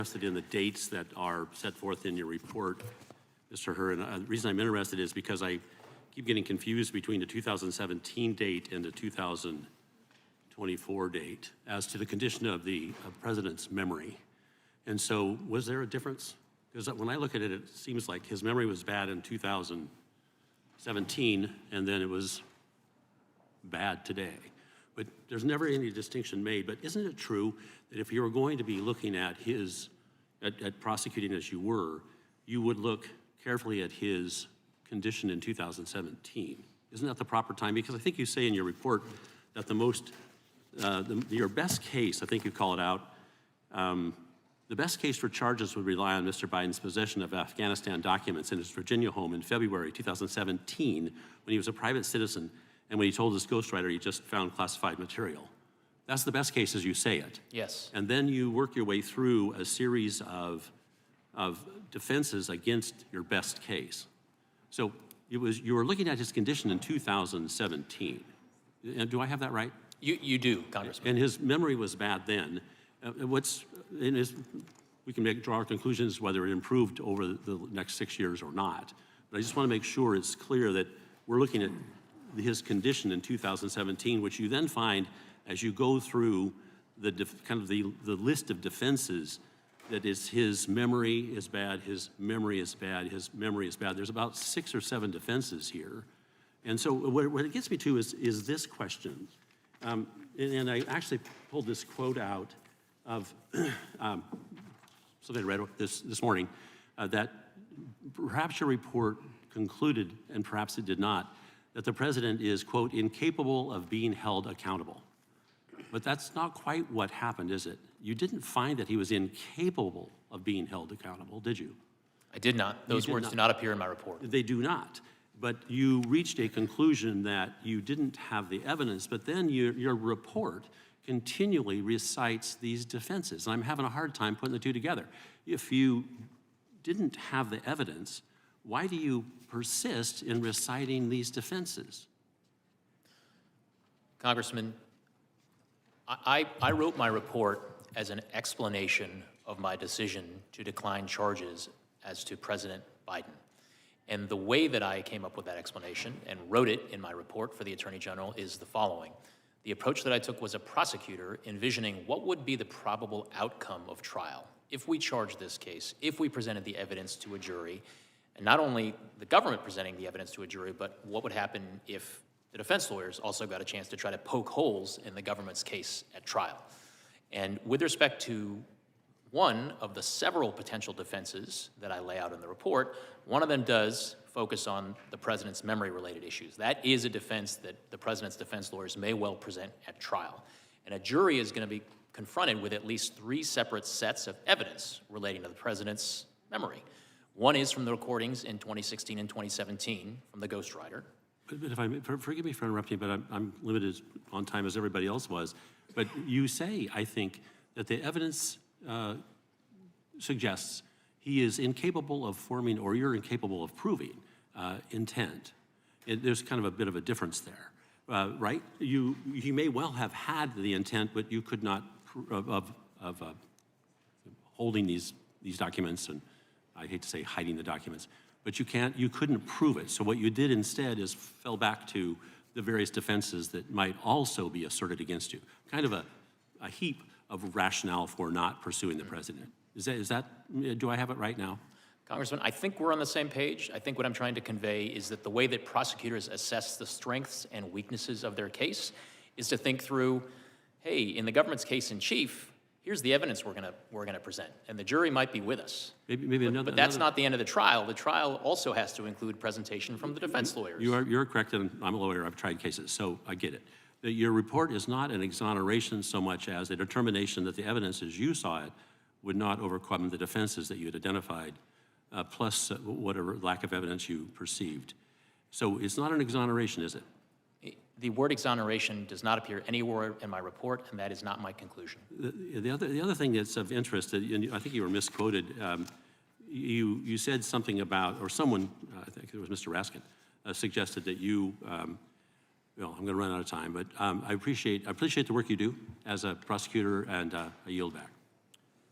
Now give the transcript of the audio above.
Interested in the dates that are set forth in your report, Mr. Herr, and the reason I'm interested is because I keep getting confused between the 2017 date and the 2024 date as to the condition of the president's memory. And so was there a difference? Because when I look at it, it seems like his memory was bad in 2017, and then it was bad today. But there's never any distinction made. But isn't it true that if you were going to be looking at at prosecuting as you were, you would look carefully at his condition in 2017? Isn't that the proper time? Because I think you say in your report that your best case, I think you call it out, the best case for charges would rely on Mr. Biden's possession of Afghanistan documents in his Virginia home in February 2017 when he was a private citizen and when he told his ghostwriter he just found classified material. That's the best case as you say it. Yes. And then you work your way through a series of defenses against your best case. So you were looking at his condition in 2017. And do I have that right? You do, Congressman. And his memory was bad then. We can draw our conclusions whether it improved over the next 6 years or not. But I just want to make sure it's clear that we're looking at his condition in 2017, which you then find as you go through the list of defenses that is his memory is bad, his memory is bad, his memory is bad. There's about 6 or 7 defenses here. And so what it gets me to is this question. And I actually pulled this quote out of something I read this morning, that perhaps your report concluded, and perhaps it did not, that the president is, quote, incapable of being held accountable. But that's not quite what happened, is it? You didn't find that he was incapable of being held accountable, did you? I did not. Those words do not appear in my report. They do not. But you reached a conclusion that you didn't have the evidence, but then your report continually recites these defenses. And I'm having a hard time putting the two together. If you didn't have the evidence, why do you persist in reciting these defenses? Congressman, I wrote my report as an explanation of my decision to decline charges as to President Biden. And the way that I came up with that explanation and wrote it in my report for the Attorney General is the following. The approach that I took was a prosecutor envisioning what would be the probable outcome of trial if we charged this case, if we presented the evidence to a jury, and not only the government presenting the evidence to a jury, but what would happen if the defense lawyers also got a chance to try to poke holes in the government's case at trial. And with respect to one of the several potential defenses that I lay out in the report, one of them does focus on the president's memory-related issues. That is a defense that the president's defense lawyers may well present at trial. And a jury is going to be confronted with at least 3 separate sets of evidence relating to the president's memory. One is from the recordings in 2016 and 2017 from the ghostwriter. But if I may, forgive me for interrupting, but I'm limited on time as everybody else was. But you say, I think, that the evidence suggests he is incapable of forming, or you're incapable of proving, intent. There's kind of a bit of a difference there, right? You may well have had the intent, but you could not of holding these documents, and I hate to say hiding the documents, but you couldn't prove it. So what you did instead is fell back to the various defenses that might also be asserted against you. Kind of a heap of rationale for not pursuing the president. Is that, do I have it right now? Congressman, I think we're on the same page. I think what I'm trying to convey is that the way that prosecutors assess the strengths and weaknesses of their case is to think through, hey, in the government's case in chief, here's the evidence we're gonna present, and the jury might be with us. But that's not the end of the trial. The trial also has to include presentation from the defense lawyers. You're correct, and I'm a lawyer. I've tried cases, so I get it. Your report is not an exoneration so much as a determination that the evidence as you saw it would not overcome the defenses that you had identified, plus whatever lack of evidence you perceived. So it's not an exoneration, is it? The word exoneration does not appear anywhere in my report, and that is not my conclusion. The other thing that's of interest, and I think you were misquoted, you said something about, or someone, I think it was Mr. Raskin, suggested that you, well, I'm going to run out of time, but I appreciate the work you do as a prosecutor, and I yield back.